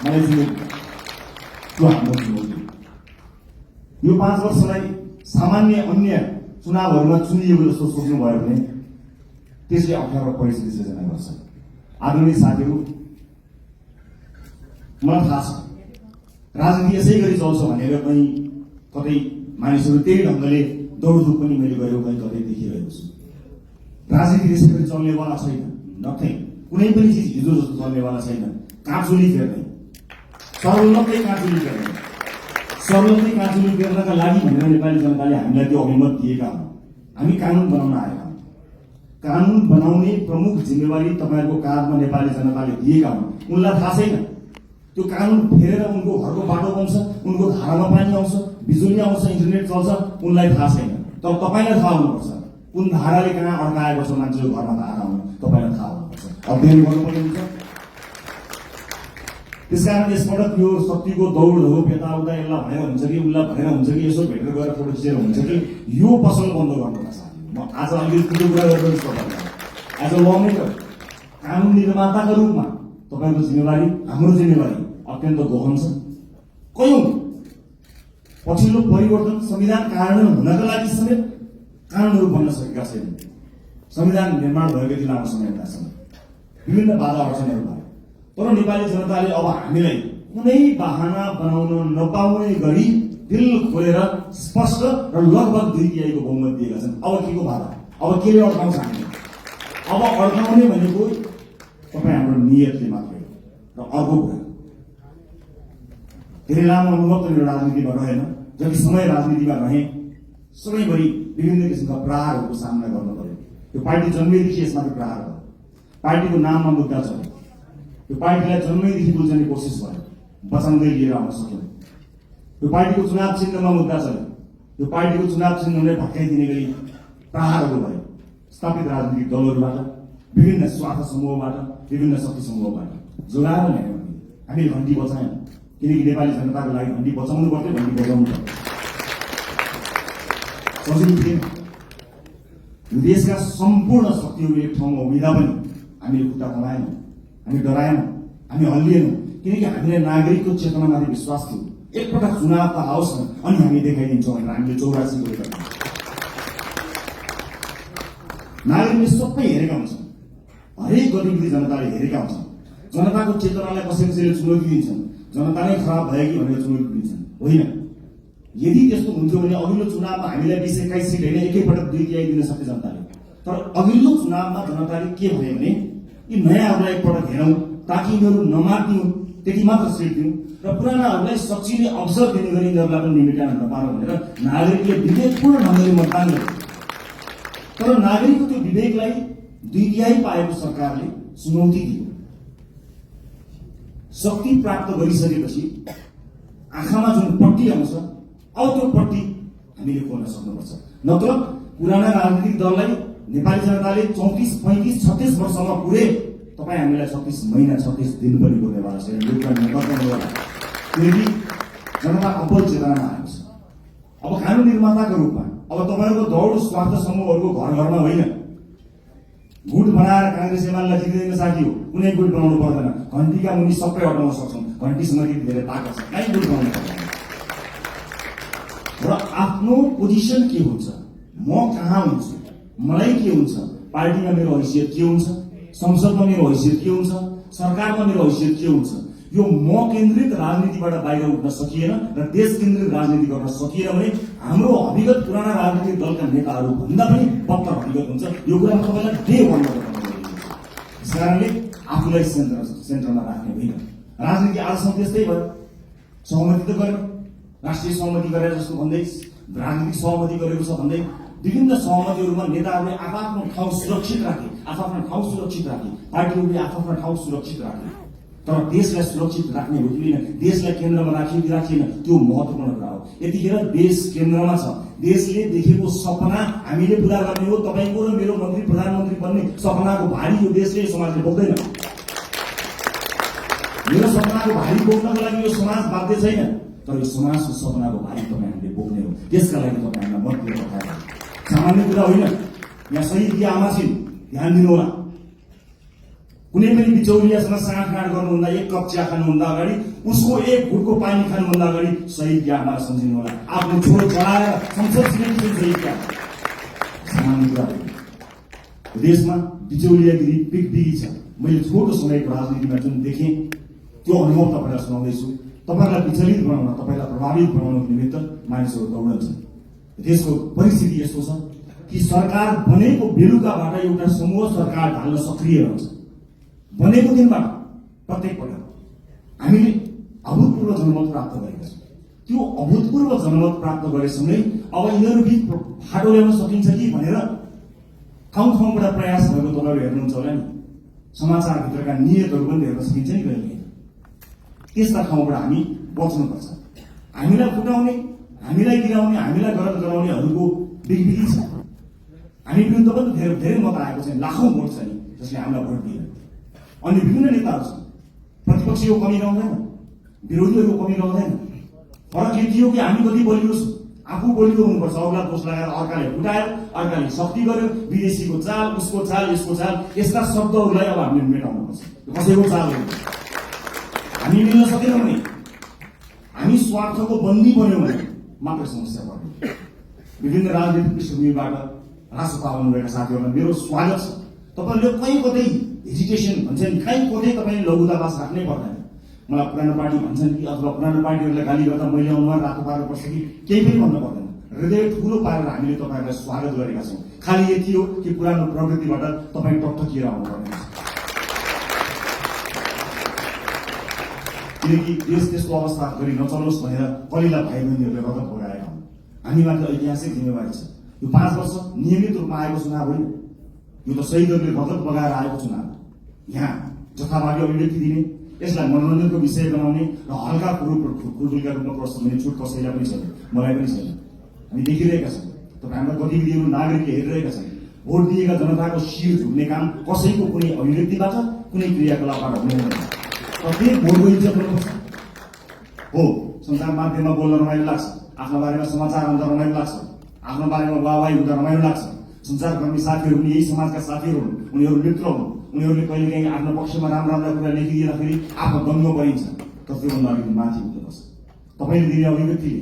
मलाई चाहिँ त्यो हाम्रो चुनौती। यो 5 वर्षलाई सामान्य अन्य चुनावहरूमा चुनिएको जस्तो सोच्नुभयो भने त्यसले अप्ठ्यारो परिस्थिति सृजना गर्छ। आदरणीय साथीहरू, मलाई थाहा छ राजनीति यसै गरी चल्छ भनेर कहीँ कतै मानिसहरू त्यही ढङ्गले दौडधुप पनि मैले गरेको कहीँ कतै देखिरहेको छु। राजनीति त्यसै गरी चल्नेवाला छैन। नथिङ, कुनै पनि चिज हिजो जस्तो चल्नेवाला छैन। काँचुली फेर्ने, सर्वलकै काँचुली फेर्ने, सर्वलकै काँचुली फेर्नका लागि भनेर नेपाली जनताले हामीलाई त्यो अभिमत दिएका हुन्। हामी कानुन बनाउन आएका हौँ। कानुन बनाउने प्रमुख जिम्मेवारी तपाईँहरूको काँधमा नेपाली जनताले दिएका हुन्। उनलाई थाहा छैन त्यो कानुन फेरेर उनको घरको बाटो बन्छ, उनको धारामा पानी आउँछ, बिजुली आउँछ, इन्टरनेट चल्छ, उनलाई थाहा छैन। तर तपाईँलाई थाहा हुनुपर्छ कुन धाराले कहाँ अड्काएको छ मान्छेको घरमा धारा आउनु, तपाईँलाई थाहा हुनुपर्छ, अध्ययन गर्नुपर्ने हुन्छ। त्यसकारण यसपटक यो शक्तिको दौड हो, यताउता यसलाई भनेर हुन्छ कि उसलाई भनेर हुन्छ कि यसो भेटेर गएर फोटो खिचेर हुन्छ कि यो पसल बन्द गर्नुपर्छ। म आज अलिकति ठुलो कुरा गरिदिनुहोस् तपाईँलाई। एज अ ल मेकर, कानुन निर्माताका रूपमा तपाईँको जिम्मेवारी, हाम्रो जिम्मेवारी अत्यन्त गहन छ। कयौं पछिल्लो परिवर्तन संविधान कार्यान्वयन हुनका लागि समेत कानुनहरू बन्न सकेका छैनन्। संविधान निर्माण भएको यति लामो समय हुँदासम्म विभिन्न बाधा अडचनहरू भयो। तर नेपाली जनताले अब हामीलाई कुनै बहाना बनाउन नपाउने गरी दिल खोलेर स्पष्ट र लगभग 2/3 बहुमत दिएका छन्। अब के को बाधा, अब केले अड्काउँछ हामी? अब अड्काउने भनेको तपाईँ हाम्रो नियतले मात्रै हो। र अर्को कुरा, धेरै लामो अनुभव त मेरो राजनीतिमा रहेन। जति समय राजनीतिमा रहे सबैभरि विभिन्न किसिमका प्रहारहरूको सामना गर्नु पर्यो। यो पार्टी जन्मेदेखि यसमाथि प्रहार भयो। पार्टीको नाममा मुद्दा चल्यो। यो पार्टीलाई जन्मैदेखि बुझ्ने कोसिस भयो, बचाउँदै लिएर आउन सक्यौँ। यो पार्टीको चुनाव चिन्हमा मुद्दा चल्यो। यो पार्टीको चुनाव चिन्हलाई भत्काइदिने गरी प्रहारहरू भयो स्थापित राजनीतिक दलहरूबाट, विभिन्न स्वार्थ समूहबाट, विभिन्न शक्ति समूहबाट। जोगाएर ल्यायौँ हामीले घन्टी बचायौँ, किनकि नेपाली जनताको लागि घन्टी बचाउनु पर्थ्यो, घन्टी बजाउनु पर्थ्यो। सजिलो थिएन। देशका सम्पूर्ण शक्तिहरू एक ठाउँमा उभिँदा पनि हामीले खुट्टा कमाएनौँ, हामी डराएनौँ, हामी हल्लिएनौँ, किनकि हामीले नागरिकको चेतनामाथि विश्वास थियो। एकपटक चुनाव त आओस् न अनि हामी देखाइदिन्छौँ भनेर हामीले 84 गरेका थियौँ। नागरिकले सबै हेरेका हुन्छन्, हरेक गतिविधि जनताले हेरेका हुन्छन्। जनताको चेतनालाई कसैले चुनौती दिन्छन्, जनता नै खराब भयो कि भनेर चुनौती दिन्छन्। होइन, यदि त्यस्तो हुन्थ्यो भने अघिल्लो चुनावमा हामीलाई 20-21 सिट होइन एकैपटक 2/3 दिन सक्ने जनताले। तर अघिल्लो चुनावमा जनताले के भन्यो भने यी नयाँहरूलाई एकपटक हेरौँ ताकि यिनीहरू नमार्दिउन्, त्यति मात्र सिट दिउँ र पुरानाहरूलाई सचिने अवसर दिने गरी यिनीहरूलाई पनि निमिटान नपारौँ भनेर नागरिकले विवेकपूर्ण ढङ्गले मतदान गर्यो। तर नागरिकको त्यो विवेकलाई 2/3 पाएको सरकारले चुनौती दियो। शक्ति प्राप्त गरिसकेपछि आँखामा जुन पट्टी आउँछ, अब त्यो पट्टी हामीले खोल्न सक्नुपर्छ। नत्र पुराना राजनीतिक दललाई नेपाली जनताले 34, 35, 36 वर्षमा पुरे तपाईँ हामीलाई 36 महिना 36 दिन पनि पुग्नेवाला छैन। यो कुरा नगर्नुहोला, किनकि जनता अब्बल चेतनामा आएको छ। अब कानुन निर्माताको रूपमा अब तपाईँहरूको दौड स्वार्थ समूहहरूको घर घरमा होइन। गुट बनाएर काङ्ग्रेस एमालेलाई जितिदिन सकियो, कुनै गुट बनाउनु पर्दैन। घन्टीका मुनि सबै हटाउन सक्छौँ, घन्टीसँग धेरै ताकत छ, कहीँ गुट बनाउनु पर्दैन। र आफ्नो पोजिसन के हुन्छ, म कहाँ हुन्छु, मलाई के हुन्छ, पार्टीमा मेरो हैसियत के हुन्छ, संसदमा मेरो हैसियत के हुन्छ, सरकारमा मेरो हैसियत के हुन्छ, यो म केन्द्रित राजनीतिबाट बाहिर उठ्न सकिएन र देश केन्द्रित राजनीति गर्न सकिएन भने हाम्रो अभिगत पुराना राजनीतिक दलका नेताहरू भन्दा पनि बत्तर अभिगत हुन्छ। यो कुरा तपाईँलाई डे 1 बाट बताउनु जरुरी छ। त्यस कारणले आफूलाई सेन्टरमा राख्ने होइन। राजनीति आजसम्म त्यस्तै भयो। सहमति त गर्यो, राष्ट्रिय सहमति गरेर जस्तो भन्दै, राजनीतिक सहमति गरेको छ भन्दै विभिन्न सहमतिहरूमा नेताहरूले आफ्नो ठाउँ सुरक्षित राखे, आफ्नो ठाउँ सुरक्षित राखे, पार्टीहरूले आफ्नो ठाउँ सुरक्षित राखे। तर देशलाई सुरक्षित राख्ने हो कि होइन, देशलाई केन्द्रमा राखियो कि राखिएन, त्यो महत्त्वपूर्ण कुरा हो। यतिखेर देश केन्द्रमा छ। देशले देखेको सपना हामीले पूरा गर्ने हो। तपाईँको र मेरो मन्त्री प्रधानमन्त्री बन्ने सपनाको भारी यो देशले, समाजले बोक्दैन। मेरो सपनाको भारी बोक्नको लागि यो समाज बाध्य छैन, तर यो समाजको सपनाको भारी तपाईँ हामीले बोक्ने हो। त्यसका लागि तपाईँहरूलाई मत दिएर पठाएको सामान्य कुरा होइन। यहाँ शहीद आमा छिन्, ध्यान दिनु होला। कुनै पनि बिचौलियासँग साँठगाँठ गर्नुभन्दा, एक कप चिया खानुभन्दा अगाडि, उसको एक घुटको पानी खानुभन्दा अगाडि शहीद क्या हमारा सम्झिनु होला। आफ्नो छोरो जलाएर संसद छिमेकी शहीद क्या सामान्य कुरा हो। देशमा बिचौलियागिरी बिगबिगी छ। मैले छोटो समयको राजनीतिमा जुन देखेँ त्यो अनुभव तपाईँलाई सुनाउँदैछु। तपाईँलाई विचलित बनाउन, तपाईँलाई प्रभावित बनाउनको निमित्त मानिसहरू दौडन्छन्। देशको परिस्थिति यस्तो छ कि सरकार बनेको बेलुकाबाट एउटा समूह सरकार ढाल्न सक्रिय रहन्छ। बनेको दिनबाट प्रत्येक पटक हामीले अभूतपूर्व जनमत प्राप्त गरेका छौँ। त्यो अभूतपूर्व जनमत प्राप्त गरेसँगै अब यिनीहरू बिच फाटो ल्याउन सकिन्छ कि भनेर ठाउँ ठाउँबाट प्रयास भएको तपाईँहरू हेर्नुहुन्छ होला नि। समाचारभित्रका नियतहरू पनि हेर्न सकिन्छ नि कहिले। त्यस्ता ठाउँबाट हामी बच्नुपर्छ। हामीलाई फुटाउने, हामीलाई गिराउने, हामीलाई गलत गराउनेहरूको बिगबिगी छ। हामी विरुद्ध पनि धेरै मत आएको छ, लाखौँ भोट छ नि जसले हामीलाई भोट दिए। अनि विभिन्न नेताहरू छन्। प्रतिपक्षीको कमी रहँदैन, विरोधीहरूको कमी रहँदैन। फरक यति हो कि हामी कति बलियो छौँ। आफू बलियो हुनुपर्छ। अरूलाई दोष लगाएर अर्काले फुटायो, अर्काले शक्ति गर्यो, विदेशीको चाल, उसको चाल, यसको चाल, यस्ता शब्दहरूलाई अब हामीले मेटाउनुपर्छ। कसैको चाल हो। हामी मिल्न सकेनौँ भने, हामी स्वार्थको बन्दी बन्यौँ भने मात्र समस्या पर्यो। विभिन्न राजनीतिक पृष्ठभूमिबाट राजसभा आउनुभएका साथीहरूलाई मेरो स्वागत छ। तपाईँहरूले कहीँ कतै हेजिटेसन भन्छ नि, कहीँ कतै तपाईँले लघुतावास राख्नै पर्दैन। मलाई पुरानो पार्टी भन्छन् कि अथवा पुरानो पार्टीहरूलाई गाली गर्दा मैले अनुहार रातो पार्नुपर्छ कि केही पनि भन्नु पर्दैन। हृदय ठुलो पारेर हामीले तपाईँहरूलाई स्वागत गरेका छौँ। खालि यति हो कि पुरानो प्रवृत्तिबाट तपाईँ टकटकिएर आउनुपर्ने छ। किनकि देश त्यस्तो अवस्था गरी नचलोस् भनेर कलिला भाइ बहिनीहरूले रगत बगाएका हुन्। हामीमाथि ऐतिहासिक जिम्मेवारी छ। यो 5 वर्ष नियमित रूपमा आएको चुनाव होइन। यो त शहीदहरूले रगत बगाएर आएको चुनाव। यहाँ जथाभावी अभिव्यक्ति दिने, यसलाई मनोरञ्जनको विषय बनाउने र हल्का खुलखुलका रूपमा प्रस्तुत हुने छुट कसैलाई पनि छैन, मलाई पनि छैन। हामी देखिरहेका छौँ। तपाईँ हाम्रा गतिविधिहरू नागरिकले हेरिरहेका छन्। भोट दिएका जनताको शिर झुक्ने काम कसैको कुनै अभिव्यक्तिबाट, कुनै क्रियाकलापबाट हुँदैन। प्रत्येक भोटको इज्जत गर्नुपर्छ। हो, सञ्चार माध्यममा बोल्न रमाइलो लाग्छ, आफ्नो बारेमा समाचार आउँदा रमाइलो लाग्छ, आफ्नो बारेमा वाहवाही हुँदा रमाइलो लाग्छ। सञ्चारकर्मी साथीहरू पनि यही समाजका साथीहरू हुन्, उनीहरू मित्र हुन्। उनीहरूले कहिलेकाहीँ आफ्नो पक्षमा राम्रा कुरा लेखिदिँदाखेरि आफ्नो दङ्ग परिन्छ। तर त्योभन्दा अलिकति माथि हुनुपर्छ। तपाईँले दिने अभिव्यक्तिले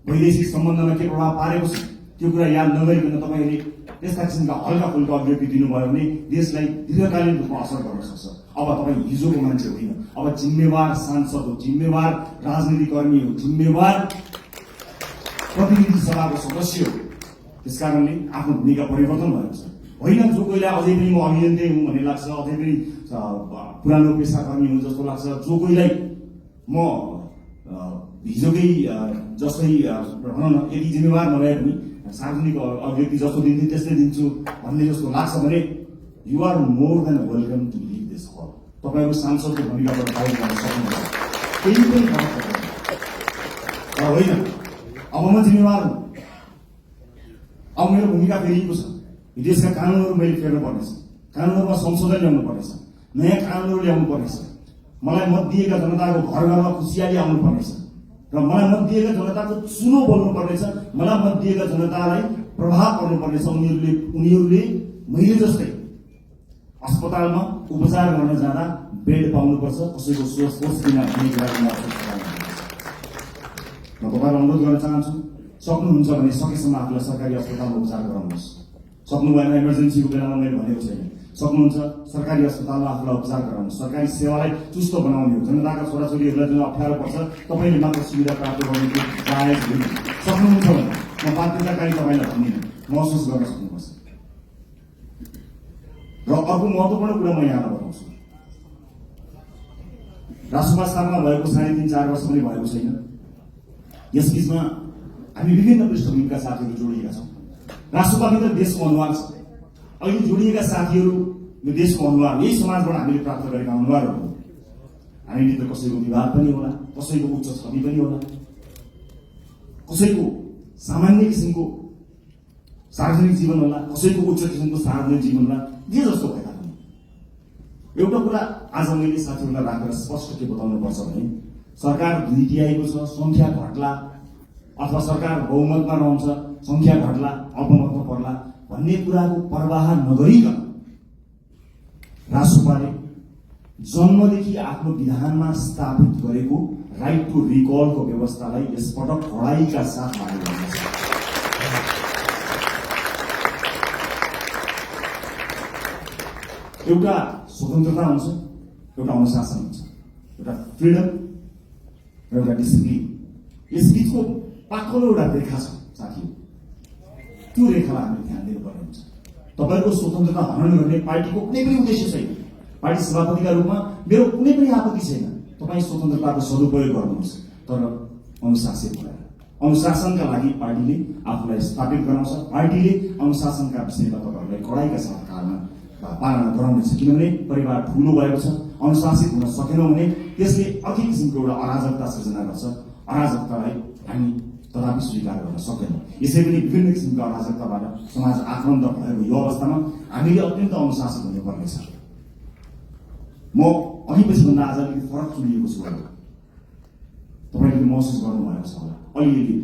वैदेशिक सम्बन्धमा के प्रभाव पारेको छ त्यो कुरा याद नगरिकन तपाईँले त्यस्ता किसिमका हल्का फुल्का अभिव्यक्ति दिनुभयो भने देशलाई दीर्घकालीन रूपमा असर गर्न सक्छ। अब तपाईँ हिजोको मान्छे होइन, अब जिम्मेवार सांसद हो, जिम्मेवार राजनीतिक कर्मी हो, जिम्मेवार प्रतिनिधि सभाको सदस्य हो। त्यसकारणले आफ्नो भूमिका परिवर्तन भएको छ। होइन जो कोहीलाई अझै पनि म अभियन्ता हुँ भन्ने लाग्छ, अझै पनि पुरानो पेसाकर्मी हुँ जस्तो लाग्छ, जो कोहीलाई म हिजोकै जस्तै भनौँ न यदि जिम्मेवार नभए पनि सार्वजनिक अभिव्यक्ति जस्तो दिन्छु त्यस्तै दिन्छु भन्ने जस्तो लाग्छ भने you are more than welcome to leave this hall. तपाईँको सांसदको भूमिकाबाट बाहिर जान सक्नुहुन्छ, केही पनि फरक पर्दैन। तर होइन, अब म जिम्मेवार हुँ। अब मेरो भूमिका फेरिएको छ। देशका कानुनहरू मैले फेर्नु पर्नेछ, कानुनहरूमा संशोधन ल्याउनु पर्नेछ, नयाँ कानुनहरू ल्याउनु पर्नेछ। मलाई मत दिएका जनताको घर घरमा खुसियाली आउनु पर्नेछ र मलाई मत दिएका जनताको चुनो बोल्नु पर्नेछ। मलाई मत दिएका जनतालाई प्रभाव पर्नु पर्नेछ। उनीहरूले मैले जस्तै अस्पतालमा उपचार गर्न जाँदा बेड पाउनुपर्छ, कसैको सोच बिना भन्ने कुराको म तपाईँलाई अनुरोध गर्न चाहन्छु। सक्नुहुन्छ भने सकेसम्म आफूलाई सरकारी अस्पतालमा उपचार गराउनुहोस्। सक्नु भएन, इमर्जेन्सीको बेलामा मैले भनेको छैन। सक्नुहुन्छ सरकारी अस्पतालमा आफूलाई उपचार गराउनुहोस्। सरकारी सेवालाई चुस्त बनाउने हो। जनताका छोराछोरीहरूलाई जुन अप्ठ्यारो पर्छ तपाईँले मात्र सुविधा प्राप्त गर्नु जायज होइन। सक्नुहुन्छ भने म बाध्यताकारी तपाईँलाई भन्दिनँ, महसुस गर्न सक्नुपर्छ। र अर्को महत्त्वपूर्ण कुरा म यहाँलाई बताउँछु। राष्ट्रसभा स्थापना भएको 3.5-4 वर्ष पनि भएको छैन। यस बिचमा हामी विभिन्न पृष्ठभूमिका साथीहरू जोडिएका छौँ। राष्ट्रसभाभित्र देशको अनुहार छ। अहिले जोडिएका साथीहरू यो देशको अनुहार, यही समाजबाट हामीले प्राप्त गरेका अनुहारहरू हो। हामीभित्र कसैको विवाद पनि होला, कसैको उच्च छवि पनि होला, कसैको सामान्य किसिमको सार्वजनिक जीवन होला, कसैको उच्च किसिमको सार्वजनिक जीवन होला, जे जस्तो भएका पनि। एउटा कुरा आज मैले साथीहरूलाई राखेर स्पष्ट के बताउनु पर्छ भने सरकार 2 तिहाईको छ, संख्या घट्ला अथवा सरकार बहुमतमा रहन्छ, संख्या घट्ला, अल्पमतमा पर्ला भन्ने कुराको पर्वाह नगरिकन राष्ट्रसभाले जन्मदेखि आफ्नो विधानमा स्थापित गरेको राइट टु रिकलको व्यवस्थालाई यसपटक कडाइका साथ लागू गर्नेछ। एउटा स्वतन्त्रता हुन्छ, एउटा अनुशासन हुन्छ, एउटा फ्रिडम र एउटा डिसिप्लिन। यस बीचको पातलो एउटा रेखा छ साथीहरू, त्यो रेखालाई हामीले ध्यान दिनुपर्ने हुन्छ। तपाईको स्वतन्त्रता हनन गर्ने पार्टीको कुनै पनि उद्देश्य छैन। पार्टी सभापतिका रूपमा मेरो कुनै पनि आपत्ति छैन, तपाईँ स्वतन्त्रताको सदुपयोग गर्नुहुन्छ, तर अनुशासित भएर। अनुशासनका लागि पार्टीले आफूलाई स्थापित गराउँछ। पार्टीले अनुशासनका विषयमा तपाईँहरूलाई कडाइका साथ पालना गराउनेछ। किनभने परिवार ठुलो भएको छ, अनुशासित हुन सकेनौँ भने त्यसले अर्कै किसिमको एउटा अराजकता सृजना गर्छ। अराजकतालाई हामी तथापि स्वीकार गर्न सक्दैनौँ। यसै पनि विभिन्न किसिमका अराजकताबाट समाज आक्रान्त भएको यो अवस्थामा हामीले अत्यन्त अनुशासित हुनुपर्नेछ। म अघि पछिभन्दा आज अलिकति फरक चुनिएको छु। तपाईँले महसुस गर्नुभएको छ होला, अलिअलि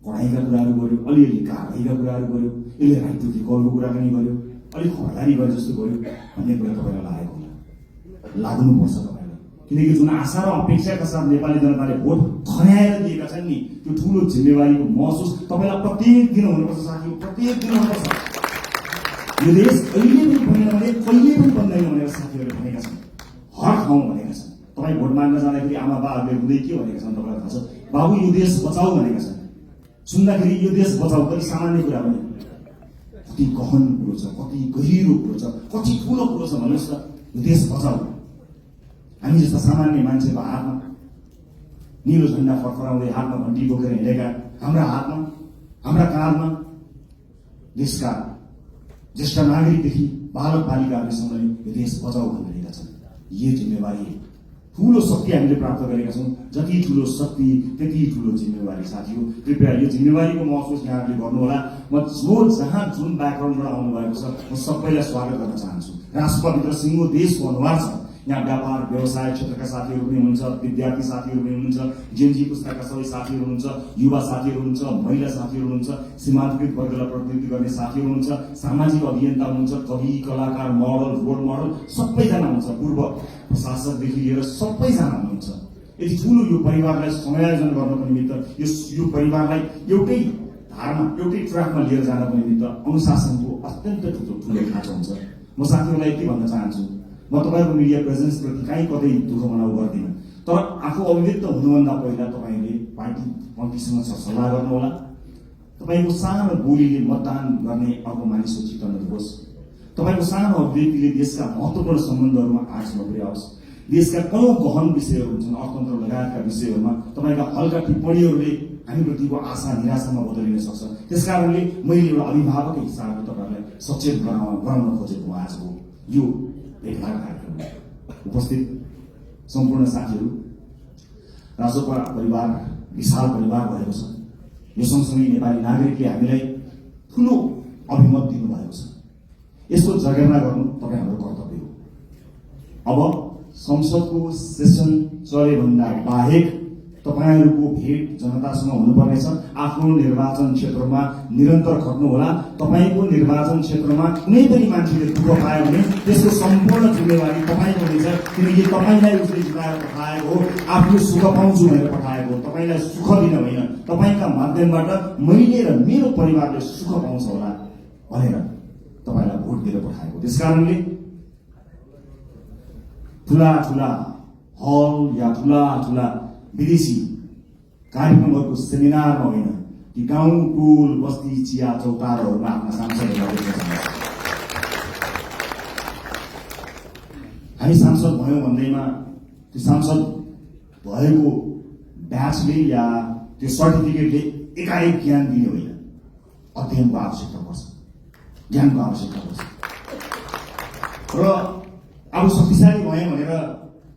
पढाइका कुराहरू गर्यो, अलिअलि कारवाहीका कुराहरू गर्यो, यसले राइट टु रिकलको कुराकानी गर्यो, अलिक खबरदारी गरे जस्तो गर्यो भन्ने कुरा तपाईँलाई लागेको होला। लाग्नुपर्छ तपाईँलाई, किनकि जुन आशा र अपेक्षाका साथ नेपाली जनताले भोट खन्याएर दिएका छन् नि, त्यो ठुलो जिम्मेवारीको महसुस तपाईँलाई प्रत्येक दिन हुनुपर्छ साथी, प्रत्येक दिन हुनुपर्छ। यो देश अहिले पनि बन्दैन भने कहिले पनि बन्दैन भनेर साथीहरूले भनेका छन्, हर ठाउँ भनेका छन्। तपाईँ भोट माग्न जाँदाखेरि आमा बाहरूले हुँदै के भनेका छन् तपाईँलाई थाहा छ? बाबु यो देश बचाऊ भनेका छन्। सुन्दाखेरि यो देश बचाऊ कति सामान्य कुरा पनि, कति गहन कुरो छ, कति गहिरो कुरो छ, कति ठुलो कुरो छ भन्नुहोस् त। यो देश बचाऊ हामी जस्ता सामान्य मान्छेको हातमा, निलो झन्डा फर्फराउँदै हातमा घन्टी बोकेर हिँडेका हाम्रा हातमा, हाम्रा काँधमा देशका ज्येष्ठ नागरिकदेखि बालक बालिकाहरूसँग यो देश बचाऊ भनिरहेका छन्। यो जिम्मेवारी ठुलो शक्ति हामीले प्राप्त गरेका छौँ। जति ठुलो शक्ति त्यति ठुलो जिम्मेवारी साथी हो। कृपया यो जिम्मेवारीको महसुस यहाँहरूले गर्नुहोला। म जहाँ जुन ब्याकग्राउन्डबाट आउनुभएको छ म सबैलाई स्वागत गर्न चाहन्छु। राष्ट्रभित्र सिङ्गो देशको अनुहार छ। यहाँ व्यापार व्यवसाय क्षेत्रका साथीहरू पनि हुनुहुन्छ, विद्यार्थी साथीहरू पनि हुनुहुन्छ, जेनजी पुस्ताका सबै साथीहरू हुनुहुन्छ, युवा साथीहरू हुनुहुन्छ, महिला साथीहरू हुनुहुन्छ, सीमान्तकृत वर्गलाई प्रतिनिधित्व गर्ने साथीहरू हुनुहुन्छ, सामाजिक अभियन्ता हुनुहुन्छ, कवि कलाकार मोडल रोल मोडल सबैजना हुनुहुन्छ, पूर्व प्रशासकदेखि लिएर सबैजना हुनुहुन्छ। यति ठुलो यो परिवारलाई समायोजन गर्नको निमित्त, यो परिवारलाई एउटै धारमा एउटै ट्र्याकमा लिएर जानको निमित्त अनुशासनको अत्यन्त ठुलो खाँचो हुन्छ। म साथीहरूलाई यति भन्न चाहन्छु, म तपाईँको मिडिया प्रेजेन्सप्रति कहीँ कतै दुःख मनाउ गर्दिनँ, तर आफू अभिव्यक्त हुनुभन्दा पहिला तपाईँले पार्टी पङ्क्तिसँग सल्लाह गर्नुहोला। तपाईँको सानो बोलीले मतदान गर्ने अर्को मानिसको चित्त नहोस्। तपाईँको सानो अभिव्यक्तिले देशका महत्त्वपूर्ण सम्बन्धहरूमा आँच नपुर्याओस्। देशका कयौँ गहन विषयहरू हुन्छन्, अर्थतन्त्र लगायतका विषयहरूमा तपाईँका हल्का टिप्पणीहरूले हामीप्रतिको आशा निराशामा बदलिन सक्छ। त्यसकारणले मैले एउटा अभिभावकको हिसाबले तपाईँहरूलाई सचेत गराउन खोजेको आजको यो भेटघाट कार्यक्रममा उपस्थित सम्पूर्ण साथीहरू। राजोपा परिवार विशाल परिवार भएको छ। यो सँगसँगै नेपाली नागरिकले हामीलाई ठुलो अभिमत दिनुभएको छ। यसको जगेर्ना गर्नु तपाईँ हाम्रो कर्तव्य हो। अब संसदको सेसन चलेभन्दा बाहेक तपाईँहरूको भेट जनतासँग हुनुपर्नेछ। आफ्नो निर्वाचन क्षेत्रमा निरन्तर खट्नुहोला। तपाईँको निर्वाचन क्षेत्रमा कुनै पनि मान्छेले दुःख पायो भने त्यसको सम्पूर्ण जिम्मेवारी तपाईँको हुनेछ, किनकि तपाईँलाई उसले जिताएर पठाएको हो, आफ्नो सुख पाउँछु भनेर पठाएको हो, तपाईँलाई सुख दिन होइन, तपाईँका माध्यमबाट मैले र मेरो परिवारले सुख पाउँछ होला भनेर तपाईँलाई भोट दिएर पठाएको। त्यसकारणले ठुला ठुला हल या ठुला ठुला विदेशी कार्यक्रमहरूको सेमिनारमा होइन, ती गाउँ टोल बस्ती चिया चौताराहरूमा आफ्ना सांसदहरूलाई देख्न चाहन्छ। हामी सांसद भयौँ भन्दैमा त्यो सांसद भएको ब्याचले या त्यो सर्टिफिकेटले एकाएक ज्ञान दिने होइन, अध्ययनको आवश्यकता पर्छ, ज्ञानको आवश्यकता पर्छ। र अब शक्तिशाली भएँ भनेर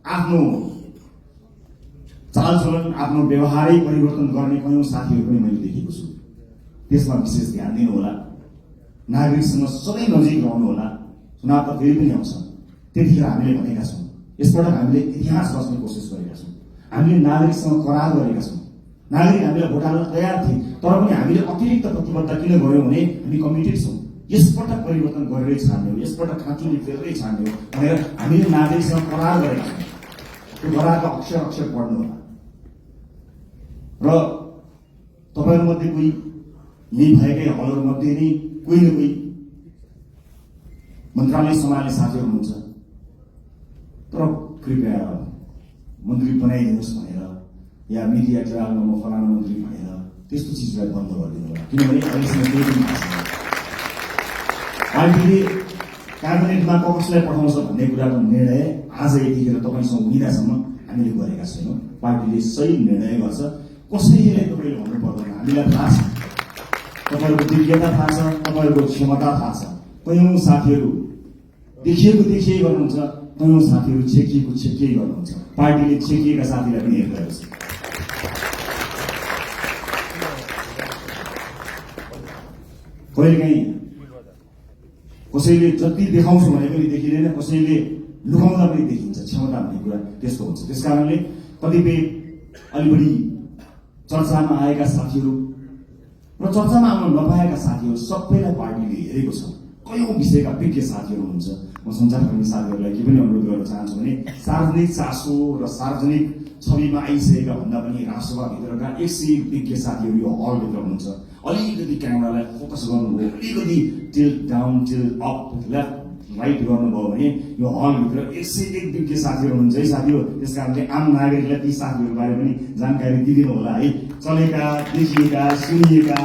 आफ्नो चालचलन आफ्नो व्यवहारै परिवर्तन गर्ने कयौँ साथीहरू पनि मैले देखेको छु। त्यसमा विशेष ध्यान दिनुहोला। नागरिकसँग सधैँ नजिक रहनुहोला। चुनाव त फेरि पनि आउँछ, त्यतिखेर हामीले भनेका छौँ, यसपटक हामीले इतिहास रच्ने कोसिस गरेका छौँ। हामीले नागरिकसँग करार गरेका छौँ। नागरिक हामीलाई भोट हाल्न तयार थिए, तर पनि हामीले अतिरिक्त प्रतिबद्धता किन गऱ्यौँ भने हामी कमिटेड छौँ। यसपटक परिवर्तन गरेरै छाड्ने हो, यसपटक खाँचुले फेर्दै छाड्ने हो भनेर हामीले नागरिकसँग करार गरेका छौँ। त्यो करारका अक्षर अक्षर पढ्नु होला। र तपाईँहरूमध्ये कोही यही भएकै हलहरूमध्ये नै कोही न कोही मन्त्रालय सम्हाल्ने साथीहरू हुनुहुन्छ, तर कृपया मन्त्री बनाइदिनुहोस् भनेर या मिडिया ट्रायलमा म फलाना मन्त्री भनेर त्यस्तो चिजलाई बन्द गरिदिनु होला। किनभने अहिलेसम्म केही पनि थाहा छैन पार्टीले क्याबिनेटमा कसलाई पठाउँछ भन्ने कुराको निर्णय आज यतिखेर तपाईँसँग हुँदासम्म हामीले गरेका छैनौँ। पार्टीले सही निर्णय गर्छ। कसैलाई तपाईँले भन्नु पर्दैन, हामीलाई थाहा छ, तपाईँहरूको दिव्यता थाहा छ, तपाईँहरूको क्षमता थाहा छ। कयौँ साथीहरू देखिएको गर्नुहुन्छ, कयौँ साथीहरू छेकिएको गर्नुहुन्छ। पार्टीले छेकिएका साथीलाई पनि हेरिरहेको छ। कहिलेकाहीँ कसैले जति देखाउँछु भने पनि देखिँदैन, कसैले लुकाउँदा पनि देखिन्छ। क्षमता भन्ने कुरा त्यस्तो हुन्छ। त्यस कारणले कतिपय अलि बढी चर्चामा आएका साथीहरू र चर्चामा आउन नपाएका साथीहरू सबैलाई पार्टीले हेरेको छ। कयौँ विषयका विज्ञ साथीहरू हुनुहुन्छ। म सञ्चारकर्मी साथीहरूलाई के पनि अनुरोध गर्न चाहन्छु भने सार्वजनिक चासो र सार्वजनिक छविमा आइसकेका भन्दा पनि राष्ट्रसभाभित्रका 101 विज्ञ साथीहरू यो हलभित्र हुनुहुन्छ। अलिकति क्यामेरालाई फोकस गर्नुभयो, अलिकति tilt down tilt up left right गर्नुभयो भने यो हलभित्र 101 विज्ञ साथीहरू हुनुहुन्छ है साथीहरू। त्यस कारणले आम नागरिकलाई ती साथीहरू बारे पनि जानकारी दिइदिनु होला है। चलेका, देखिएका, सुनिएका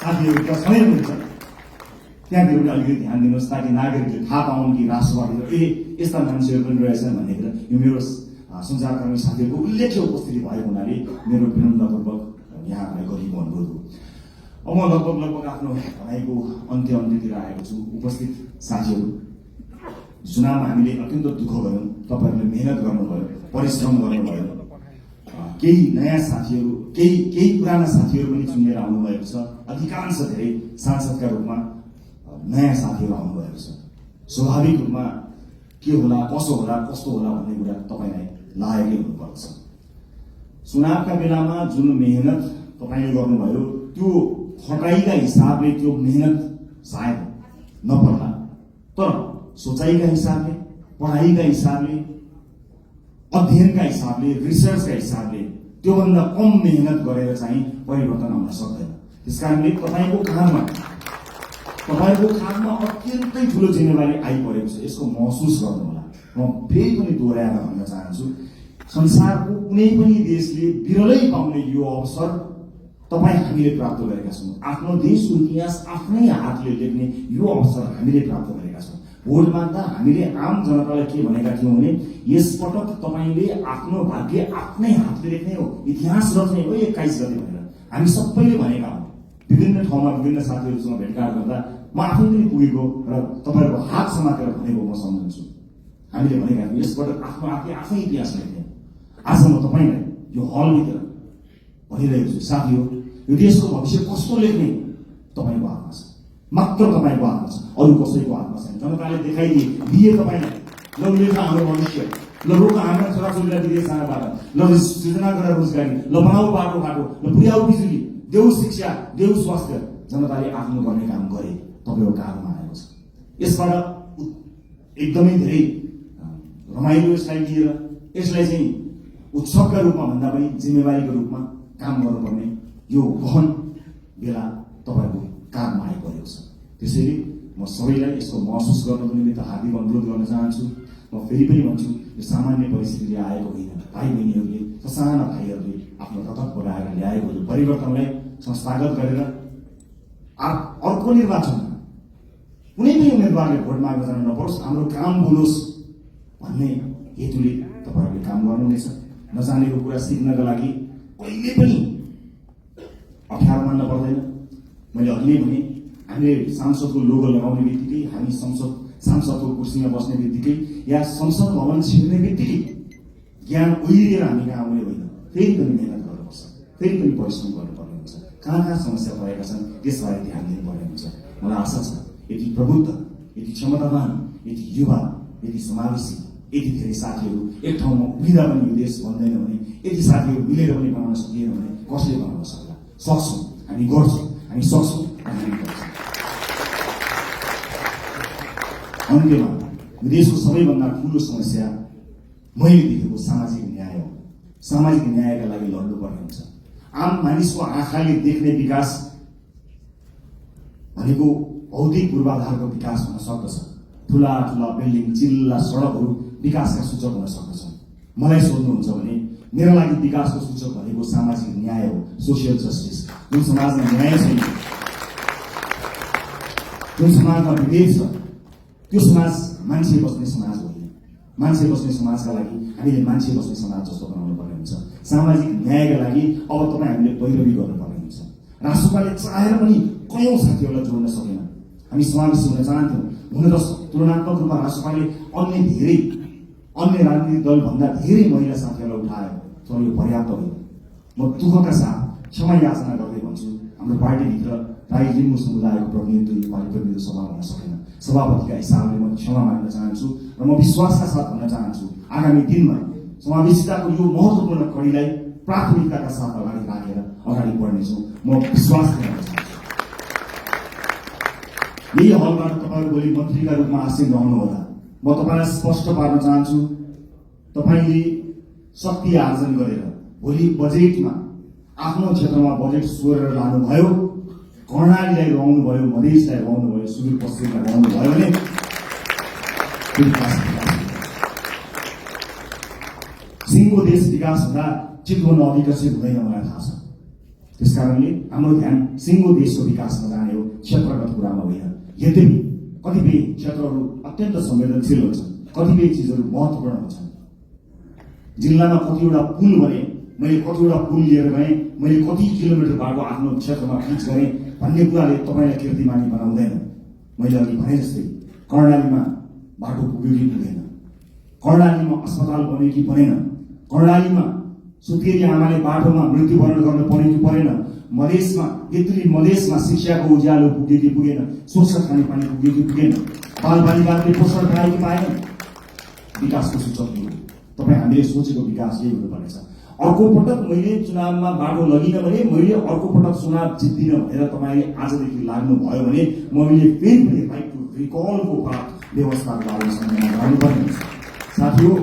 साथीहरू त सबै हुनुहुन्छ, त्यहाँतिर पनि अलिकति ध्यान दिनुहोस् ताकि नागरिकले थाहा पाउन् कि राष्ट्रवादीहरू यस्ता मान्छेहरू पनि रहेछन् भन्ने कुरा। यो मेरो सञ्चारकर्मी साथीहरूको उल्लेख्य उपस्थिति भएको हुनाले मेरो विनम्रपूर्वक यहाँहरूलाई गरिएको अनुरोध हो। अब म लगभग आफ्नो भनाइको अन्त्यतिर आएको छु। उपस्थित साथीहरू, चुनावमा हामीले अत्यन्त दुःख गऱ्यौँ, तपाईँहरूले मेहनत गर्नुभयो, परिश्रम गर्नुभयो। केही नयाँ साथीहरू, केही पुराना साथीहरू पनि चुनेर आउनुभएको छ। अधिकांश धेरै सांसदका रूपमा नयाँ साथीहरू आउनुभएको छ। स्वाभाविक रूपमा के होला, कसो होला, कस्तो होला भन्ने कुरा तपाईँलाई लागेकै हुनुपर्छ। चुनावका बेलामा जुन मेहनत तपाईँले गर्नुभयो त्यो खटाइका हिसाबले त्यो मेहनत सायद नपर्ला, तर सोचाइका हिसाबले, पढाइका हिसाबले, अध्ययनका हिसाबले, रिसर्चका हिसाबले त्योभन्दा कम मेहनत गरेर चाहिँ परिवर्तन आउन सक्दैन। त्यसकारणले तपाईँको काँधमा अत्यन्तै ठुलो जिम्मेवारी आइपरेको छ। यसको महसुस गर्नुहोला। म फेरि पनि दोहोऱ्याएर भन्न चाहन्छु, संसारको कुनै पनि देशले बिरलै पाउने यो अवसर हामीले प्राप्त गरेका छौँ। आफ्नो देशको इतिहास आफ्नै हातले लेख्ने यो अवसर हामीले प्राप्त गरेका छौँ। भोट माग्दा हामीले आम जनतालाई के भनेका थियौँ भने यसपटक तपाईँले आफ्नो भाग्य आफ्नै हातले लेख्ने हो, इतिहास रच्ने हो 21 गते भनेर हामी सबैले भनेका हौँ। विभिन्न ठाउँमा विभिन्न साथीहरूसँग भेटघाट गर्दा म आफै पनि पुगेको र तपाईँहरूको हात समातेर भनेको म सम्झन्छु। हामीले भनेका थियौँ यसपटक आफ्नो आफै इतिहास लेख्ने। आज म तपाईँलाई यो हलभित्र भनिरहेको छु, साथी हो, यो देशको भविष्य कस्तो लेख्ने तपाईँको हातमा छ, मात्र तपाईँको हातमा छ, अरू कसैको हातमा छैन। जनताले देखाइदिए तपाईँलाई, ल लेख हाम्रो भविष्य, ल रोक हाम्रा छोराछोरीलाई विदेश जानबाट, ल सृजना गरेर रोजगारी, ल बनाऊ बाटो, ल पुर्याऊ बिजुली, देऊ शिक्षा, देऊ स्वास्थ्य। जनताले आफ्नो गर्ने काम गरे, तपाईँको काममा आएको छ। यसबाट एकदमै धेरै रमाइलो यसलाई लिएर यसलाई चाहिँ उत्सवका रूपमा भन्दा पनि जिम्मेवारीको रूपमा काम गर्नुपर्ने यो गहन बेला तपाईँको काममा आइपरेको छ। त्यसैले म सबैलाई यसको महसुस गर्नको निमित्त हार्दिक अनुरोध गर्न चाहन्छु। म फेरि पनि भन्छु, यो सामान्य परिस्थितिले आएको होइन। भाइ बहिनीहरूले, ससाना भाइहरूले आफ्नो रगत बोलाएर ल्याएको यो परिवर्तनलाई संस्थागत गरेर अर्को निर्वाचनमा कुनै पनि उम्मेदवारले भोट माग्न जान नपरोस्, हाम्रो काम बोलोस् भन्ने हेतुले तपाईँहरूले काम गर्नुहुनेछ। नजानेको कुरा सिक्नका लागि कहिले पनि अप्ठ्यारो मान्न पर्दैन। मैले अघि नै भने, हामीले सांसदको लोगो लगाउने बित्तिकै, हामी सांसदको कुर्सीमा बस्ने बित्तिकै या संसद भवन छिर्ने बित्तिकै ज्ञान उहिलेर हामी कहाँ आउने होइन। फेरि पनि मेहनत गर्नुपर्छ, फेरि पनि परिश्रम गर्नुपर्ने हुन्छ। कहाँ समस्या परेका छन् त्यसबारे ध्यान दिनुपर्ने हुन्छ। मलाई आशा छ यति प्रबुद्ध, यति क्षमतावान, यति युवा, यति समावेशी, यति धेरै साथीहरू एक ठाउँमा उभिँदा पनि यो देश बन्दैन भने, यति साथीहरू मिलेर पनि बनाउन सकिएन भने कसले बनाउन सक्ला? सक्छौँ, हामी गर्छौँ, हामी सक्छौँ, हामी गर्छौँ। अन्त्यमा देशको सबैभन्दा ठुलो समस्या मैले देखेको सामाजिक न्याय हो। सामाजिक न्यायका लागि लड्नुपर्ने हुन्छ। आम मानिसको आँखाले देख्ने विकास भनेको भौतिक पूर्वाधारको विकास हुन सक्दछ। ठुला ठुला बिल्डिङ, चिल्ला सडकहरू विकासका सूचक हुन सक्दछन्। मलाई सोध्नुहुन्छ भने मेरा लागि विकासको सूचक भनेको सामाजिक न्याय हो, सोसियल जस्टिस। जुन समाजमा न्याय छैन, जुन समाजमा विवेक छ, त्यो समाज मान्छे बस्ने समाज होइन। मान्छे बस्ने समाजका लागि हामीले मान्छे बस्ने समाज जस्तो बनाउनु पर्ने हुन्छ। सामाजिक न्यायका लागि अब तपाईँ हामीले पैरवी गर्नुपर्ने हुन्छ। राष्ट्रपाले चाहेर पनि कयौं साथीहरूलाई जोड्न सकेन। हामी समावेशी हुन चाहन्थ्यौँ। हुन त तुलनात्मक रूपमा राष्ट्रपाले अन्य राजनीतिक दलभन्दा धेरै महिला साथीहरूलाई उठायो, तर यो पर्याप्त होइन। म दुःखका साथ क्षमा याचना गर्दै भन्छु, हाम्रो पार्टीभित्र राई लिम्बू समुदायको प्रतिनिधित्व यो पालि प्रतिनिधि सभा हुन सकेन। सभापतिका हिसाबले म क्षमा माग्न चाहन्छु र म विश्वासका साथ भन्न चाहन्छु आगामी दिनमा समावेशिताको यो महत्त्वपूर्ण कडीलाई प्राथमिकताका साथ अगाडि राखेर अगाडि बढ्नेछौँ। म विश्वास गर्न चाहन्छु। यही हलबाट तपाईँहरू भोलि मन्त्रीका रूपमा आसीन रहनुहोला। म तपाईँलाई स्पष्ट पार्न चाहन्छु, तपाईँले शक्ति आर्जन गरेर भोलि बजेटमा आफ्नो क्षेत्रमा बजेट सोरेर लानुभयो, कर्णालीलाई रहनु भयो, मधेसलाई रहनु भयो, सुदूरपश्चिमलाई रहनु भयो भने सिङ्गो देश विकास हुँदा चितवन अविकसित हुँदैन, मलाई थाहा छ। त्यसकारणले हाम्रो ध्यान सिङ्गो देशको विकासमा जाने हो, क्षेत्रगत कुरामा होइन। यद्यपि कतिपय क्षेत्रहरू अत्यन्त संवेदनशील हुन्छन्, कतिपय चिजहरू महत्त्वपूर्ण हुन्छन्। जिल्लामा कतिवटा पुल भने मैले कतिवटा पुल लिएर गएँ, मैले कति किलोमिटर बाटो आफ्नो क्षेत्रमा फिक्स गरेँ भन्ने कुराले तपाईँलाई कीर्तिमानी बनाउँदैन। मैले अघि भने जस्तै कर्णालीमा बाटो पुग्यो कि पुगेन, कर्णालीमा अस्पताल बन्यो कि बनेन, कर्णालीमा सुत्केरी आमाले बाटोमा मृत्युवरण गर्न पर्यो कि परेन, मधेसमा शिक्षाको उज्यालो पुग्यो कि पुगेन, स्वच्छ खानेपानी पुग्यो कि पुगेन, बालबालिकाहरूले पोषण पाए कि पाएन। विकासको सूचक हो। तपाईँ हामीले सोचेको विकास यही हुनुपर्नेछ। अर्को पटक मैले चुनावमा बाटो लगिनँ भने, मैले अर्को पटक चुनाव जित्दिनँ भनेर तपाईँले आजदेखि लाग्नु भयो भने मैले फेरि पनि राइट टु रिकलको व्यवस्था गर्नुपर्ने हुन्छ। साथीहो,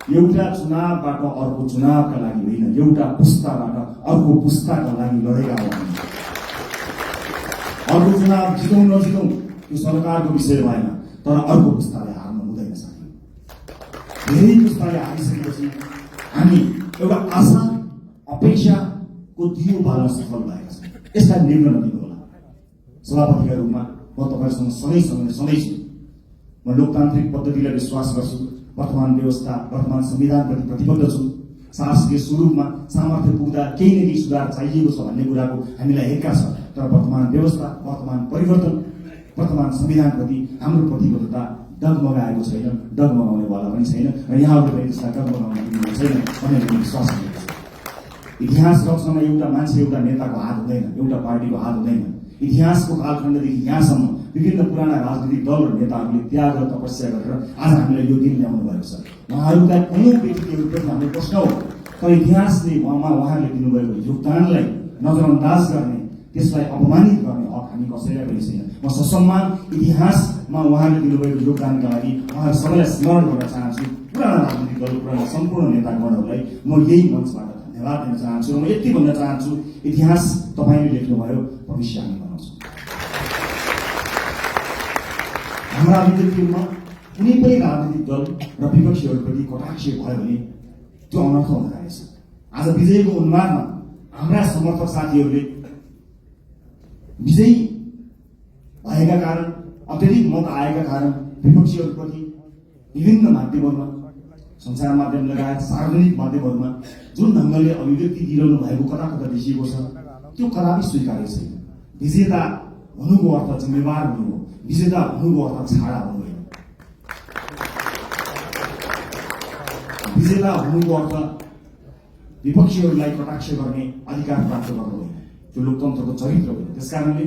एउटा चुनावबाट अर्को चुनावका लागि होइन, एउटा पुस्ताबाट अर्को पुस्ताका लागि लडेका हो। अर्को चुनाव जितौँ नजितौँ त्यो सरकारको विषय भएन, तर अर्को पुस्ताले हार्नु हुँदैन। साथी, धेरै पुस्ताले हारिसकेपछि हामी एउटा आशा अपेक्षाको दियो बाल्न सफल भएका छौँ। यसलाई निर्णय नदिनु होला। सभापतिका रूपमा म तपाईँहरूसँग सधैँ छु। म लोकतान्त्रिक पद्धतिलाई विश्वास गर्छु। वर्तमान व्यवस्था, वर्तमान संविधानप्रति प्रतिबद्ध छु। शासकीय स्वरूपमा सामर्थ्य पुग्दा केही न केही सुधार चाहिएको छ भन्ने कुराको हामीलाई हेक्का छ। तर वर्तमान व्यवस्था, वर्तमान परिवर्तन, वर्तमान संविधानप्रति हाम्रो प्रतिबद्धता डगमगाएको छैन, डगमगाउनेवाला पनि छैन र यहाँहरूले पनि त्यसलाई डगमगाउन दिनु छैन भन्ने मैले विश्वास गरेको छु। इतिहास रचनामा एउटा मान्छे, एउटा नेताको हात हुँदैन, एउटा पार्टीको हात हुँदैन। इतिहासको कालखण्डदेखि यहाँसम्म विभिन्न पुराना राजनीतिक दल र नेताहरूले त्याग र तपस्या गरेर आज हामीलाई यो दिन ल्याउनु भएको छ। उहाँहरूका कयौं व्यक्तिहरूप्रति हाम्रो प्रश्न हो, तर इतिहासले उहाँहरूले दिनुभएको योगदानलाई नजरअन्दाज गर्ने, त्यसलाई अपमानित गर्ने हक हामी कसैलाई पनि छैन। म ससम्मान इतिहासमा उहाँहरूले दिनुभएको योगदानका लागि उहाँहरू सबैलाई स्मरण गर्न चाहन्छु। पुराना राजनीतिक दल, पुराना सम्पूर्ण नेतागणहरूलाई म यही मञ्चबाट धन्यवाद दिन चाहन्छु र म यति भन्न चाहन्छु, इतिहास तपाईँले लेख्नुभयो, भविष्य हामी बनाउँछौँ। हाम्रा अभिव्यक्तिमा कुनै पनि राजनीतिक दल र विपक्षीहरूप्रति कटाक्ष भयो भने त्यो अनर्थ हुन जानेछ। आज विजयको उन्मादमा हाम्रा समर्थक साथीहरूले विजयी भएका कारण, अत्यधिक मत आएका कारण विपक्षीहरूप्रति विभिन्न माध्यमहरूमा, सञ्चार माध्यम लगायत सार्वजनिक माध्यमहरूमा जुन ढङ्गले अभिव्यक्ति दिइरहनु भएको कता कता देखिएको छ, त्यो कदापि स्वीकार्य छैन। विजेता हुनुको अर्थ जिम्मेवार हुनु हो, विजेता हुनुको अर्थ छाडा हुनु होइन। विजेता हुनुको अर्थ विपक्षीहरूलाई कटाक्ष गर्ने अधिकार प्राप्त गर्नु होइन, त्यो लोकतन्त्रको चरित्र होइन। त्यसकारणले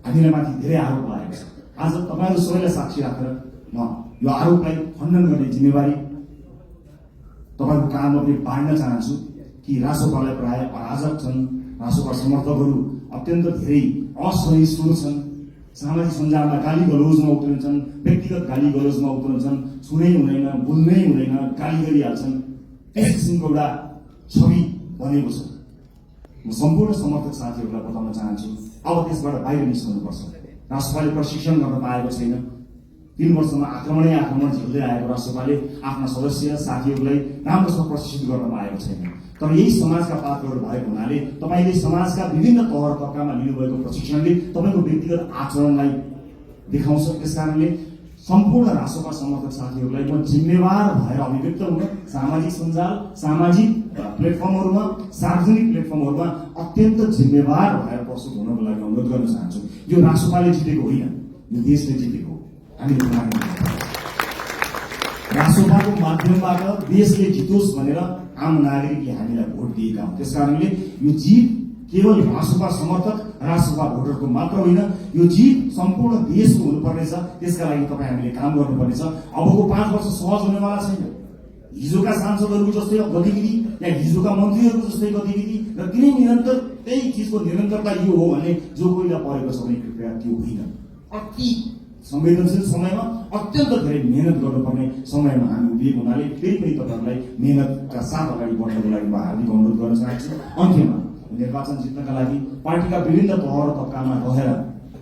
हामीलाई माथि धेरै आरोप लागेको छ। आज तपाईँहरू सबैलाई साक्षी राखेर म यो आरोपलाई खण्डन गर्ने जिम्मेवारी तपाईँको काममा पनि बाँड्न चाहन्छु कि रासोपालाई प्राय अराजक छन्, रासोपा समर्थकहरू अत्यन्त धेरै असहिष्णु छन्, सामाजिक सञ्जालमा गाली गलौजमा उत्रन्छन्, व्यक्तिगत गाली गलौजमा उत्रन्छन्, छुनै हुँदैन, बोल्नै हुँदैन, गाली गरिहाल्छन्। त्यस किसिमको एउटा छवि बनेको छ। म सम्पूर्ण समर्थक साथीहरूलाई बताउन चाहन्छु, अब त्यसबाट बाहिर निस्कनुपर्छ। राष्ट्रपाले प्रशिक्षण गर्न पाएको छैन। 3 वर्षमा आक्रमण झेल्दै आएको राष्ट्रपाले आफ्ना सदस्य साथीहरूलाई राम्रोसँग प्रशिक्षित गर्न पाएको छैन। तर यही समाजका पात्रहरू भएको हुनाले तपाईँले समाजका विभिन्न तहर तबकामा लिनुभएको प्रशिक्षणले तपाईँको व्यक्तिगत आचरणलाई देखाउँछ। त्यसकारणले सम्पूर्ण राष्ट्रपा समर्थक साथीहरूलाई म जिम्मेवार भएर अभिव्यक्त हुन सामाजिक सञ्जाल, सामाजिक प्लेटफर्महरूमा, सार्वजनिक प्लेटफर्महरूमा अत्यन्त जिम्मेवार भएर प्रस्तुत हुनको लागि अनुरोध गर्न चाहन्छु। यो राष्ट्रपाले जितेको होइन, यो देशले जितेको हो। हामीले राष्ट्रपाको माध्यमबाट देशले जितोस् भनेर आम नागरिकले हामीलाई भोट दिएका हुन्। त्यसकारणले यो जित केवल राष्ट्रपा समर्थक, राष्ट्रपा भोटरको मात्र होइन, यो जित सम्पूर्ण देशको हुनुपर्नेछ। त्यसका लागि तपाईँ हामीले काम गर्नुपर्नेछ। अबको 5 वर्ष सहज हुनेवाला छैन। हिजोका सांसदहरूको जस्तै गतिविधि या हिजोका मन्त्रीहरूको जस्तै गतिविधि र तिनै निरन्तर त्यही चिजको निरन्तरता यो हो भने जो कोहीलाई परेको छ भने कृपया त्यो होइन। अति संवेदनशील समयमा अत्यन्त धेरै मेहनत गर्नुपर्ने समयमा हामी उभिएको हुनाले फेरि पनि तपाईँहरूलाई मेहनतका साथ अगाडि बढ्नको लागि म हार्दिक अनुरोध गर्न चाहन्छु। अन्त्यमा निर्वाचन जित्नका लागि पार्टीका विभिन्न तह र तबकामा रहेर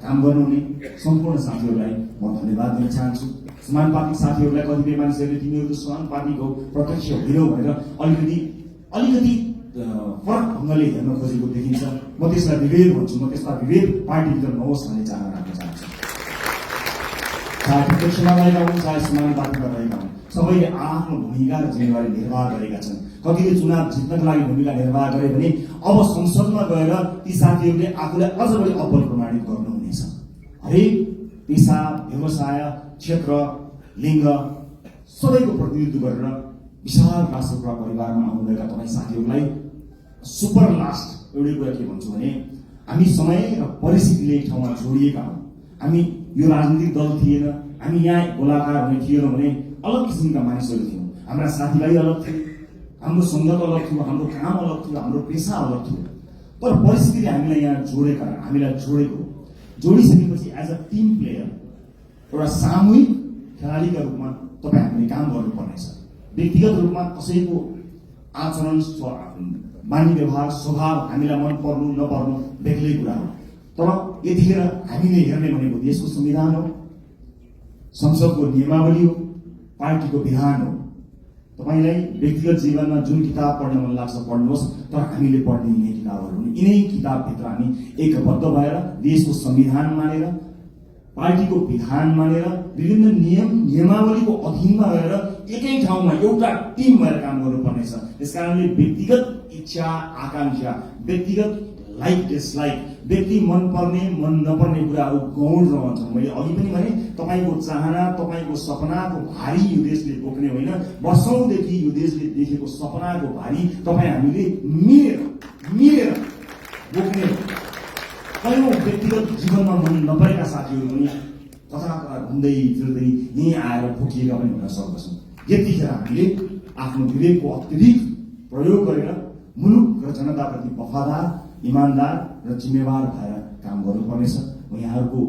काम गर्नुहुने सम्पूर्ण साथीहरूलाई म धन्यवाद दिन चाहन्छु। समानुपातिक साथीहरूलाई कतिपय मानिसहरूले तिमीहरू त समानुपातिक हो, प्रत्यक्ष होइनौ भनेर अलिकति फरक ढङ्गले हेर्न खोजेको देखिन्छ। म त्यसलाई विभेद भन्छु। म त्यसमा विभेद पार्टीभित्र नहोस् भन्ने चाहना राख्न चाहन्छु। चाहे प्रत्यक्षमा रहेका हुन्, चाहे समानुपातिकमा रहेका हुन्, सबैले आफ्नो भूमिका र जिम्मेवारी निर्वाह गरेका छन्। कतिले चुनाव जित्नका लागि भूमिका निर्वाह गरे भने अब संसदमा गएर ती साथीहरूले आफूलाई अझ बढी अब्बल प्रमाणित गर्नुहुनेछ। हरेक पेसा, व्यवसाय, क्षेत्र, लिङ्ग सबैको प्रतिनिधित्व गरेर विशाल राष्ट्रपा परिवारमा आउनुभएका तपाईँ साथीहरूलाई सुपर लास्ट एउटै कुरा के भन्छु भने हामी समय र परिस्थितिले एक ठाउँमा जोडिएका हौँ। हामी यो राजनीतिक दल थिएन, हामी यहाँ गोलाकार हुने थिएनौँ भने अलग किसिमका मानिसहरू थियौँ। हाम्रा साथीभाइ अलग थिए, हाम्रो सङ्गत अलग थियो, हाम्रो काम अलग थियो, हाम्रो पेसा अलग थियो। तर परिस्थितिले हामीलाई यहाँ जोडेका, हामीलाई जोडेको, जोडिसकेपछि एज अ टिम प्लेयर एउटा सामूहिक खेलाडीका रूपमा तपाईँ हामीले काम गर्नुपर्नेछ। व्यक्तिगत रूपमा कसैको आचरण, बानी व्यवहार, स्वभाव हामीलाई मन पर्नु नपर्नु बेग्लै कुरा हो। तर यतिखेर हामीले हेर्ने भनेको देशको संविधान हो, संसदको नियमावली हो, पार्टीको विधान हो। तपाईँलाई व्यक्तिगत जीवनमा जुन किताब पढ्न मन लाग्छ पढ्नुहोस्, तर हामीले पढ्ने यिनै किताबहरू हुन्। यिनै किताबभित्र हामी एकबद्ध भएर देशको संविधान मानेर, पार्टीको विधान मानेर, विभिन्न नियमावलीको अधीनमा रहेर एकै ठाउँमा एउटा टिम भएर काम गर्नुपर्नेछ। त्यसकारणले व्यक्तिगत इच्छा आकांक्षा, व्यक्तिगत लाइक डिसलाइक, व्यक्ति मन पर्ने मन नपर्ने कुराहरू गौण रहन्छन्। मैले अघि पनि भने तपाईँको चाहना, तपाईँको सपनाको भारी यो देशले बोक्ने होइन, वर्षौँदेखि यो देशले देखेको सपनाको भारी तपाईँ हामीले मिलेर बोक्ने। कयौँ व्यक्तिगत जीवनमा मन नपरेका साथीहरू पनि कता कता घुम्दै फिर्दै यहीँ आएर ठोकिएका पनि हुन सक्दछन्। यतिखेर हामीले आफ्नो विवेकको अत्यधिक प्रयोग गरेर मुलुक र जनताप्रति वफादार, इमान्दार र जिम्मेवार भएर काम गर्नुपर्नेछ। म यहाँहरूको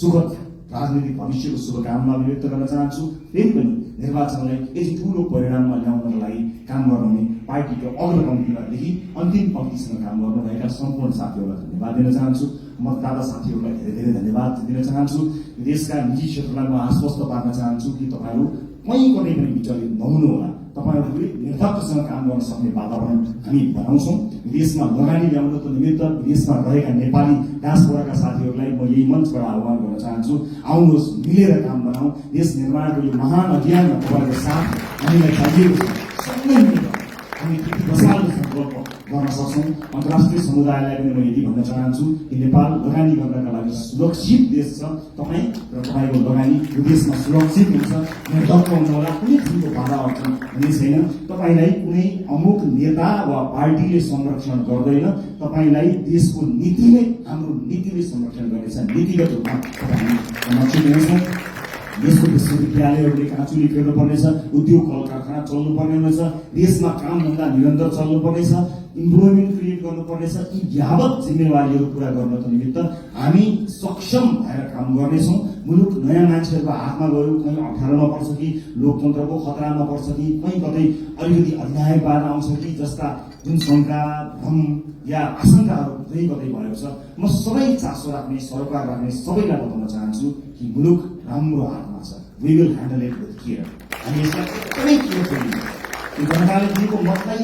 सुखद राजनीतिक भविष्यको शुभकामना व्यक्त गर्न चाहन्छु। फेरि पनि निर्वाचनलाई यति ठुलो परिणाममा ल्याउनका लागि काम गर्नुहुने पार्टीको अग्रपङ्क्तिमादेखि अन्तिम पङ्क्तिसँग काम गर्नुभएका सम्पूर्ण साथीहरूलाई धन्यवाद दिन चाहन्छु। मतदाता साथीहरूलाई धेरै धेरै धन्यवाद दिन चाहन्छु। देशका निजी क्षेत्रलाई म आश्वस्त पार्न चाहन्छु कि तपाईँहरू कहीँ कतै पनि विचलित नहुनुहोला। तपाईँहरूले निर्धक्कसँग काम गर्न सक्ने वातावरण हामी बनाउँछौँ। विदेशमा लगानी ल्याउनको निमित्त विदेशमा रहेका नेपाली डायस्पोराका साथीहरूलाई म यही मञ्चबाट आह्वान गर्न चाहन्छु, आउनुहोस्, मिलेर काम बनाऊ। देश निर्माणको यो महान अभियानमा तपाईँको साथ हामीलाई चाहिएको छ। सँगै मिलेर हामी त्यति बसाल्ने सङ्कल्प गर्न सक्छौँ। अन्तर्राष्ट्रिय समुदायलाई पनि म यति भन्न चाहन्छु कि नेपाल लगानी गर्नका लागि सुरक्षित देश छ। तपाईँ र तपाईँको लगानी यो देशमा सुरक्षित हुन्छ। निर्धक्क हुनुहोला, कुनै किसिमको बाधा अड्चन हुने छैन। तपाईँलाई कुनै अमुक नेता वा पार्टीले संरक्षण गर्दैन, तपाईँलाई देशको नीतिले, हाम्रो नीतिले संरक्षण गर्नेछ। नीतिगत रूपमा तपाईँ संरक्षित हुनेछौँ। देशको विश्वविद्यालयहरूले काँचुली फेर्नुपर्नेछ, उद्योग कल कारखाना चल्नुपर्ने हुनेछ, देशमा काम धन्दा निरन्तर चल्नुपर्नेछ, इम्प्लोइमेन्ट क्रिएट गर्नुपर्नेछ। यी यावत जिम्मेवारीहरू पूरा गर्नको निमित्त हामी सक्षम भएर काम गर्नेछौँ। मुलुक नयाँ मान्छेहरूको हातमा गयो, कहीँ अप्ठ्यारोमा पर्छ कि लोकतन्त्रको खतरामा पर्छ कि कहीँ कतै अलिकति अन्यायवाद आउँछ कि जस्ता जुन शङ्का भ्रम या आशंकाहरू कतै कतै भएको छ, म सबै चासो राख्ने सरोकार राख्ने सबैलाई बताउन चाहन्छु कि मुलुक राम्रो हातमा छ। We will handle it with care. हामी यसलाई एकदमै केयरफुली जनताले दिएको मतलाई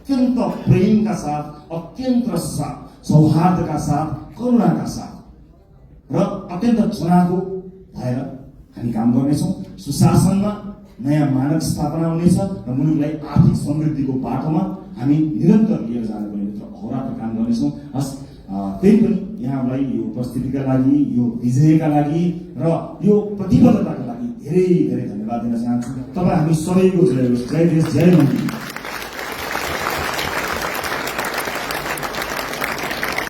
अत्यन्त प्रेमका साथ, अत्यन्त सौहार्दका साथ, करुणाका साथ र अत्यन्त चुनावको भएर हामी काम गर्नेछौँ। सुशासनमा नयाँ मानक स्थापना हुनेछ र मुलुकलाई आर्थिक समृद्धिको बाटोमा हामी निरन्तर लिएर जानको निमित्त अहोरात्र काम गर्नेछौँ। हस्, त्यही पनि यहाँलाई यो उपस्थितिका लागि, यो विजयका लागि र यो प्रतिबद्धताका लागि धेरै धेरै धन्यवाद दिन चाहन्छु। तपाईँ हामी सबैको जय होस्। जय देश, जय मन्त्री।